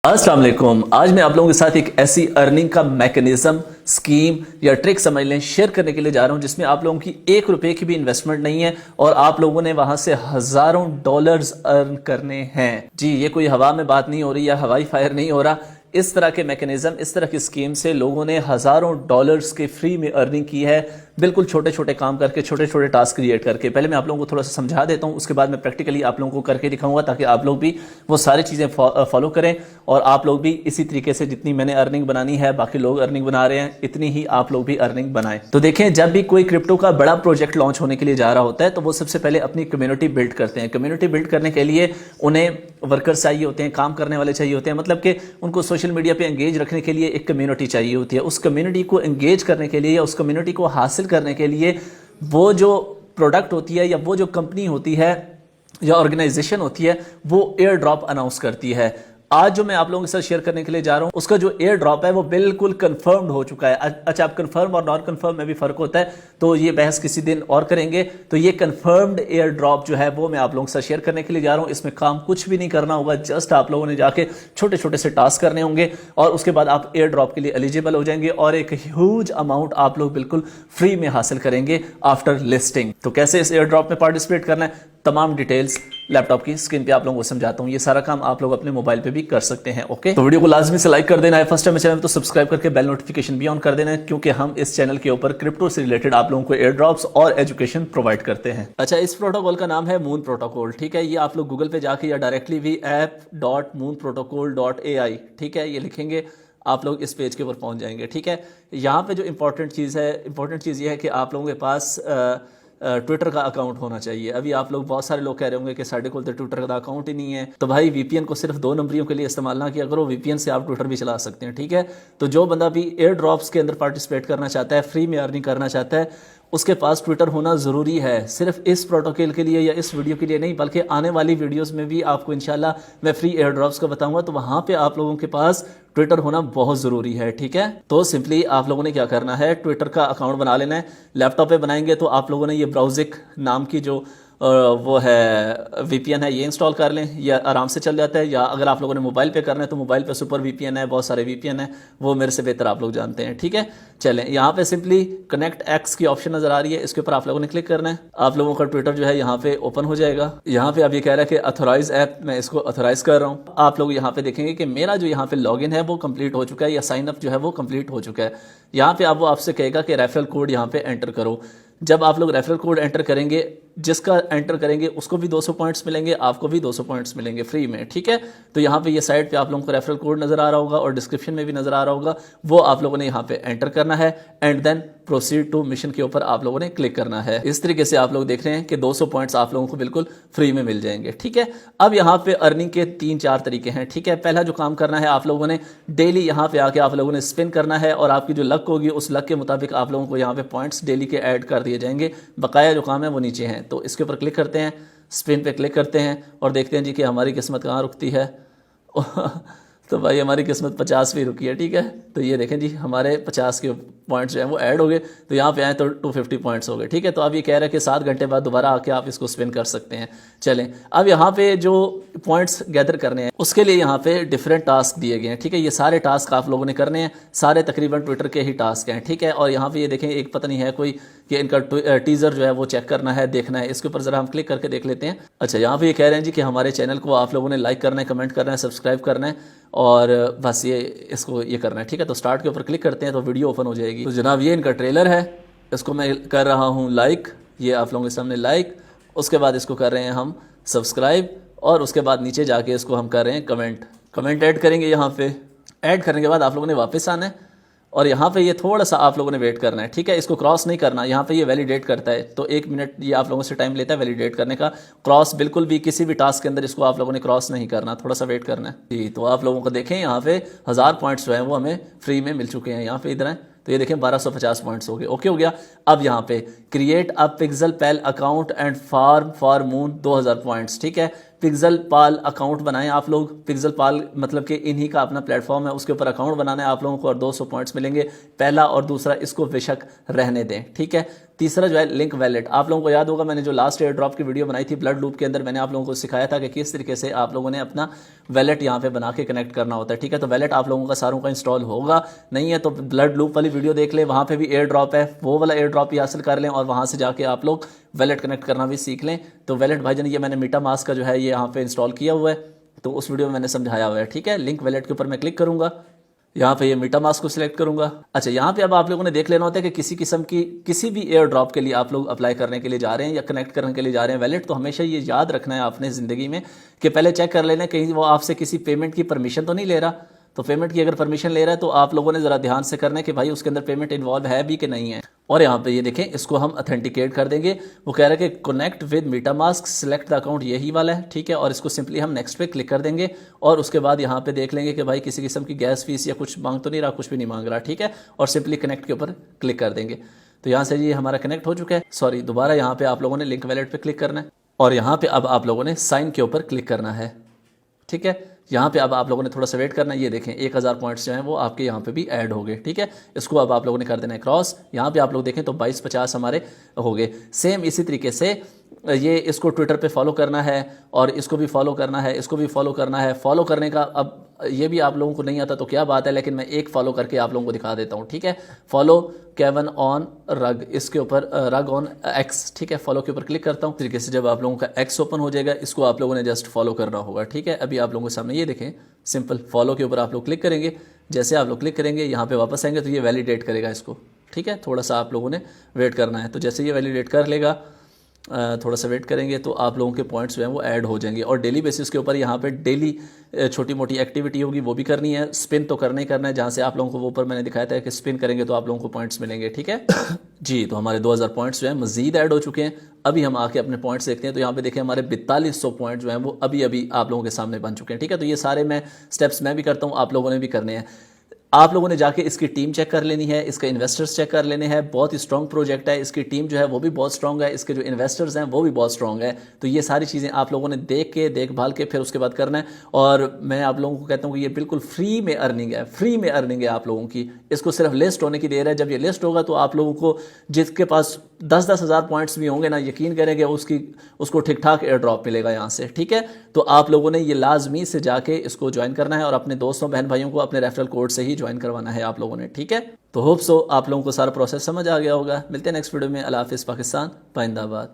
अस्सलाम वालेकुम। आज मैं आप लोगों के साथ एक ऐसी अर्निंग का मैकेनिज्म, स्कीम या ट्रिक समझ लें शेयर करने के लिए जा रहा हूं जिसमें आप लोगों की ₹1 की भी इन्वेस्टमेंट नहीं है और आप लोगों ने वहां से हजारों डॉलर्स अर्न करने हैं। जी, ये कोई हवा में बात नहीं हो रही या हवाई फायर नहीं हो रहा। इस तरह के मैकेनिज्म, इस तरह की स्कीम से लोगों ने हजारों डॉलर्स के फ्री में अर्निंग की है, बिल्कुल छोटे छोटे काम करके, छोटे छोटे टास्क क्रिएट करके। पहले मैं आप लोगों को थोड़ा सा समझा देता हूं, उसके बाद मैं प्रैक्टिकली आप लोगों को करके दिखाऊंगा ताकि आप लोग भी वो सारी चीज़ें फॉलो करें और आप लोग भी इसी तरीके से जितनी मैंने अर्निंग बनानी है, बाकी लोग अर्निंग बना रहे हैं, इतनी ही आप लोग भी अर्निंग बनाएं। तो देखें, जब भी कोई क्रिप्टो का बड़ा प्रोजेक्ट लॉन्च होने के लिए जा रहा होता है तो वो सबसे पहले अपनी कम्युनिटी बिल्ड करते हैं। कम्युनिटी बिल्ड करने के लिए उन्हें वर्कर्स चाहिए होते हैं, काम करने वाले चाहिए होते हैं, मतलब कि उनको सोशल मीडिया पे एंगेज रखने के लिए एक कम्युनिटी चाहिए होती है। उस कम्युनिटी को एंगेज करने के लिए या उस कम्युनिटी को हासिल करने के लिए वो जो प्रोडक्ट होती है या वो जो कंपनी होती है या ऑर्गेनाइजेशन होती है वो एयर ड्रॉप अनाउंस करती है। आज जो मैं आप लोगों के साथ शेयर करने के लिए जा रहा हूं उसका जो एयर ड्रॉप है वो बिल्कुल कंफर्म्ड हो चुका है। अच्छा, अब कंफर्म और नॉन कंफर्म में भी फर्क होता है, तो ये बहस किसी दिन और करेंगे। तो ये कंफर्म्ड एयर ड्रॉप जो है वो मैं आप लोगों के साथ शेयर करने के लिए जा रहा हूं। इसमें काम कुछ भी नहीं करना होगा, जस्ट आप लोगों ने जाके छोटे छोटे से टास्क करने होंगे और उसके बाद आप एयर ड्रॉप के लिए एलिजिबल हो जाएंगे और एक ह्यूज अमाउंट आप लोग बिल्कुल फ्री में हासिल करेंगे आफ्टर लिस्टिंग। तो कैसे इस एयर ड्रॉप में पार्टिसिपेट करना है, तमाम डिटेल्स लैपटॉप की स्क्रीन पे आप लोगों को समझाता हूं। ये सारा काम आप लोग अपने मोबाइल पे भी कर सकते हैं। ओके, तो वीडियो को लाजमी से लाइक कर देना है, फर्स्ट टाइम चैनल तो सब्सक्राइब करके बेल नोटिफिकेशन भी ऑन कर देना है, क्योंकि हम इस चैनल के ऊपर क्रिप्टो से रिलेटेड आप लोगों को एयर ड्रॉप्स और एजुकेशन प्रोवाइड करते हैं। अच्छा, इस प्रोटोकॉल का नाम है मून प्रोटोकॉल। ठीक है, ये आप लोग गूगल पे जाके या डायरेक्टली भी app.moonprotocol.ai, ठीक है, ये लिखेंगे, आप लोग इस पेज के ऊपर पहुंच जाएंगे। ठीक है, यहाँ पे जो इंपॉर्टेंट चीज़ ये है कि आप लोगों के पास ट्विटर का अकाउंट होना चाहिए। अभी आप लोग, बहुत सारे लोग कह रहे होंगे कि साढ़े को तो ट्विटर का अकाउंट ही नहीं है। तो भाई, वीपीएन को सिर्फ 2 नंबरियों के लिए इस्तेमाल ना किया करो, वीपीएन से आप ट्विटर भी चला सकते हैं। ठीक है, तो जो बंदा भी एयर ड्रॉप्स के अंदर पार्टिसिपेट करना चाहता है, फ्री में अर्निंग करना चाहता है, उसके पास ट्विटर होना ज़रूरी है। सिर्फ इस प्रोटोकॉल के लिए या इस वीडियो के लिए नहीं, बल्कि आने वाली वीडियोस में भी आपको इंशाल्लाह मैं फ्री एयर ड्रॉप्स का बताऊंगा, तो वहां पे आप लोगों के पास ट्विटर होना बहुत ज़रूरी है। ठीक है, तो सिंपली आप लोगों ने क्या करना है, ट्विटर का अकाउंट बना लेना है। लैपटॉप पे बनाएंगे तो आप लोगों ने ये ब्राउजिक नाम की जो वो है वीपीएन है, ये इंस्टॉल कर लें, या आराम से चल जाता है। या अगर आप लोगों ने मोबाइल पे करना है तो मोबाइल पे सुपर वीपीएन है, बहुत सारे वीपीएन है, वो मेरे से बेहतर आप लोग जानते हैं। ठीक है, चलें, यहाँ पे सिंपली कनेक्ट एक्स की ऑप्शन नजर आ रही है, इसके ऊपर आप लोगों ने क्लिक करना है। आप लोगों का ट्विटर जो है यहाँ पे ओपन हो जाएगा। यहाँ पे अब ये कह रहा है कि अथोराइज ऐप, मैं इसको अथोराइज कर रहा हूँ। आप लोग यहाँ पे देखेंगे कि मेरा जो यहाँ पे लॉगिन है वो कंप्लीट हो चुका है, या साइन अप जो है वो कंप्लीट हो चुका है। यहाँ पे अब वो आपसे कहेगा कि रेफरल कोड यहाँ पे एंटर करो। जब आप लोग रेफरल कोड एंटर करेंगे, जिसका एंटर करेंगे उसको भी 200 पॉइंट्स मिलेंगे, आपको भी 200 पॉइंट्स मिलेंगे फ्री में। ठीक है, तो यहाँ पे ये साइड पे आप लोगों को रेफरल कोड नजर आ रहा होगा और डिस्क्रिप्शन में भी नजर आ रहा होगा, वो आप लोगों ने यहाँ पे एंटर करना है and then proceed to mission के ऊपर आप लोगों ने क्लिक करना है। इस तरीके से आप लोग देख रहे हैं कि 200 पॉइंट्स आप लोगों को बिल्कुल फ्री में मिल जाएंगे। ठीक है, अब यहाँ पे अर्निंग के 3-4 तरीके हैं। ठीक है, पहला जो काम करना है, आप लोगों ने डेली यहाँ पे आके आप लोगों ने स्पिन करना है और आपकी जो लक होगी उस लक के मुताबिक आप लोगों को यहाँ पे पॉइंट्स डेली के ऐड कर दिए जाएंगे। बकाया जो काम है वो नीचे हैं, तो इसके ऊपर क्लिक करते हैं, स्पिन पे क्लिक करते हैं और देखते हैं जी कि हमारी किस्मत कहाँ रुकती है। तो भाई, हमारी किस्मत 50 भी रुकी है। ठीक है, तो ये देखें जी, हमारे 50 के पॉइंट्स जो हैं वो ऐड हो गए, तो यहाँ पे आए तो 250 पॉइंट्स हो गए। ठीक है, तो अब ये कह रहा है कि 7 घंटे बाद दोबारा आके आप इसको स्पिन कर सकते हैं। चलें, अब यहाँ पे जो पॉइंट्स गैदर करने हैं उसके लिए यहाँ पे डिफरेंट टास्क दिए गए हैं। ठीक है, ये सारे टास्क आप लोगों ने करने हैं, सारे तकरीबन ट्विटर के ही टास्क हैं। ठीक है, और यहाँ पे ये देखें, एक पता नहीं है कोई कि इनका टीजर जो है वो चेक करना है, देखना है। इसके ऊपर जरा हम क्लिक करके देख लेते हैं। अच्छा, यहाँ पे ये कह रहे हैं जी कि हमारे चैनल को आप लोगों ने लाइक करना है, कमेंट करना है, सब्सक्राइब करना है और बस ये इसको ये करना है। ठीक है, तो स्टार्ट के ऊपर क्लिक करते हैं तो वीडियो ओपन हो जाएगी। तो जनाब, ये इनका ट्रेलर है, इसको मैं कर रहा हूँ लाइक, ये आप लोगों के सामने लाइक। उसके बाद इसको कर रहे हैं हम सब्सक्राइब और उसके बाद नीचे जाके इसको हम कर रहे हैं कमेंट ऐड करेंगे। यहाँ पे ऐड करने के बाद आप लोगों ने वापस आना है और यहाँ पे ये थोड़ा सा आप लोगों ने वेट करना है। ठीक है, इसको क्रॉस नहीं करना। यहाँ पे ये वैलिडेट करता है, तो 1 मिनट ये आप लोगों से टाइम लेता है वैलिडेट करने का। क्रॉस बिल्कुल भी किसी भी टास्क के अंदर इसको आप लोगों ने क्रॉस नहीं करना, थोड़ा सा वेट करना है जी। तो आप लोगों को देखें, यहाँ पे 1000 पॉइंट्स जो है वो हमें फ्री में मिल चुके हैं। यहाँ पे इधर है तो ये देखें 1250 पॉइंट्स हो गए। ओके हो गया। अब यहाँ पे create a pixel pal account and farm for moon 2000 points. ठीक है, पिक्सल पाल अकाउंट बनाएं आप लोग। पिक्सल पाल मतलब कि इन्हीं का अपना प्लेटफॉर्म है, उसके ऊपर अकाउंट बनाना है आप लोगों को और 200 पॉइंट्स मिलेंगे। पहला और दूसरा इसको बेशक रहने दें। ठीक है, तीसरा जो है लिंक वैलेट। आप लोगों को याद होगा मैंने जो लास्ट एयर ड्रॉप की वीडियो बनाई थी ब्लड लूप के अंदर, मैंने आप लोगों को सिखाया था कि किस तरीके से आप लोगों ने अपना वैलेट यहाँ पे बना के कनेक्ट करना होता है, ठीक है। तो वैलेट आप लोगों का सारों का इंस्टॉल होगा, नहीं है तो ब्लड लूप वाली वीडियो देख लें, वहाँ पे भी एयर ड्रॉप है, वो वाला एयर ड्रॉप ही हासिल कर लें और वहाँ से जाके आप लोग वैलेट कनेक्ट करना भी सीख लें। तो वैलेट भाईजान ये मैंने मीटा मास्क का जो है ये यहाँ पे इंस्टॉल किया हुआ है, तो उस वीडियो में मैंने समझाया हुआ है, ठीक है। लिंक वैलेट के ऊपर मैं क्लिक करूँगा, यहाँ पे ये मीटा मास्क को सिलेक्ट करूंगा। अच्छा, यहाँ पे अब आप लोगों ने देख लेना होता है कि किसी किस्म की किसी भी एयर ड्रॉप के लिए आप लोग अप्लाई करने के लिए जा रहे हैं या कनेक्ट करने के लिए जा रहे हैं वैलेट, तो हमेशा ये याद रखना है आपने ज़िंदगी में कि पहले चेक कर लेना कहीं वो आपसे किसी पेमेंट की परमिशन तो नहीं ले रहा। तो पेमेंट की अगर परमिशन ले रहा है तो आप लोगों ने ज़रा ध्यान से करना है कि भाई उसके अंदर पेमेंट इन्वॉल्व है भी कि नहीं है। और यहाँ पे ये देखें, इसको हम अथेंटिकेट कर देंगे। वो कह रहा है कि connect with MetaMask, select the account, यही वाला है, ठीक है। और इसको सिंपली हम नेक्स्ट पे क्लिक कर देंगे और उसके बाद यहाँ पे देख लेंगे कि भाई किसी किस्म की गैस फीस या कुछ मांग तो नहीं रहा, कुछ भी नहीं मांग रहा, ठीक है। और सिंपली कनेक्ट के ऊपर क्लिक कर देंगे। तो यहाँ से ये हमारा कनेक्ट हो चुका है। सॉरी, दोबारा यहाँ पे आप लोगों ने लिंक वैलेट पे क्लिक करना है और यहाँ पे अब आप लोगों ने साइन के ऊपर क्लिक करना है, ठीक है। यहाँ पे अब आप लोगों ने थोड़ा सा वेट करना है। ये देखें 1000 पॉइंट्स जो हैं वो आपके यहाँ पे भी ऐड हो गए, ठीक है। इसको अब आप लोगों ने कर देना है क्रॉस। यहाँ पे आप लोग देखें तो 2250 हमारे हो गए। सेम इसी तरीके से ये इसको ट्विटर पे फॉलो करना है और इसको भी फॉलो करना है, इसको भी फॉलो करना है। फॉलो करने का अब ये भी आप लोगों को नहीं आता तो क्या बात है, लेकिन मैं एक फॉलो करके आप लोगों को दिखा देता हूँ, ठीक है। फॉलो केवन ऑन रग, इसके ऊपर रग ऑन एक्स, ठीक है। फॉलो के ऊपर क्लिक करता हूँ। तरीके से जब आप लोगों का एक्स ओपन हो जाएगा, इसको आप लोगों ने जस्ट फॉलो करना होगा, ठीक है। अभी आप लोगों के सामने ये देखें, सिंपल फॉलो के ऊपर आप लोग क्लिक करेंगे। जैसे आप लोग क्लिक करेंगे यहाँ पे वापस आएंगे तो ये वैलिडेट करेगा इसको, ठीक है। थोड़ा सा आप लोगों ने वेट करना है। तो जैसे ये वैलिडेट कर लेगा, थोड़ा सा वेट करेंगे तो आप लोगों के पॉइंट्स जो हैं वो ऐड हो जाएंगे। और डेली बेसिस के ऊपर यहाँ पे डेली छोटी मोटी एक्टिविटी होगी, वो भी करनी है। स्पिन तो करना ही करना है, जहाँ से आप लोगों को वो ऊपर मैंने दिखाया था कि स्पिन करेंगे तो आप लोगों को पॉइंट्स मिलेंगे, ठीक है। जी, तो हमारे 2000 पॉइंट्स जो हैं मजीद ऐड हो चुके हैं। अभी हम आके अपने पॉइंट्स देखते हैं। तो यहाँ पे देखें हमारे 4200 पॉइंट जो हैं वो अभी अभी आप लोगों के सामने बन चुके हैं, ठीक है। तो ये सारे मैं स्टेप्स मैं भी करता हूँ, आप लोगों ने भी करने हैं। आप लोगों ने जाके इसकी टीम चेक कर लेनी है, इसके इन्वेस्टर्स चेक कर लेने हैं। बहुत ही स्ट्रॉन्ग प्रोजेक्ट है, इसकी टीम जो है वो भी बहुत स्ट्रॉन्ग है, इसके जो इन्वेस्टर्स हैं वो भी बहुत स्ट्रॉन्ग है। तो ये सारी चीज़ें आप लोगों ने देख के देखभाल के फिर उसके बाद करना है। और मैं आप लोगों को कहता हूँ कि ये बिल्कुल फ्री में अर्निंग है, फ्री में अर्निंग है आप लोगों की। इसको सिर्फ लिस्ट होने की देर है। जब ये लिस्ट होगा तो आप लोगों को जिसके पास 10-10 हज़ार पॉइंट्स भी होंगे ना, यकीन करेंगे उसको ठीक ठाक एयर ड्रॉप मिलेगा यहाँ से, ठीक है। तो आप लोगों ने ये लाजमी से जाके इसको ज्वाइन करना है और अपने दोस्तों बहन भाइयों को अपने रेफरल कोड से ही ज्वाइन करवाना है आप लोगों ने, ठीक है। तो होप सो आप लोगों को सारा प्रोसेस समझ आ गया होगा। मिलते हैं नेक्स्ट वीडियो में। अल्लाह हाफिज़। पाकिस्तान जिंदाबाद।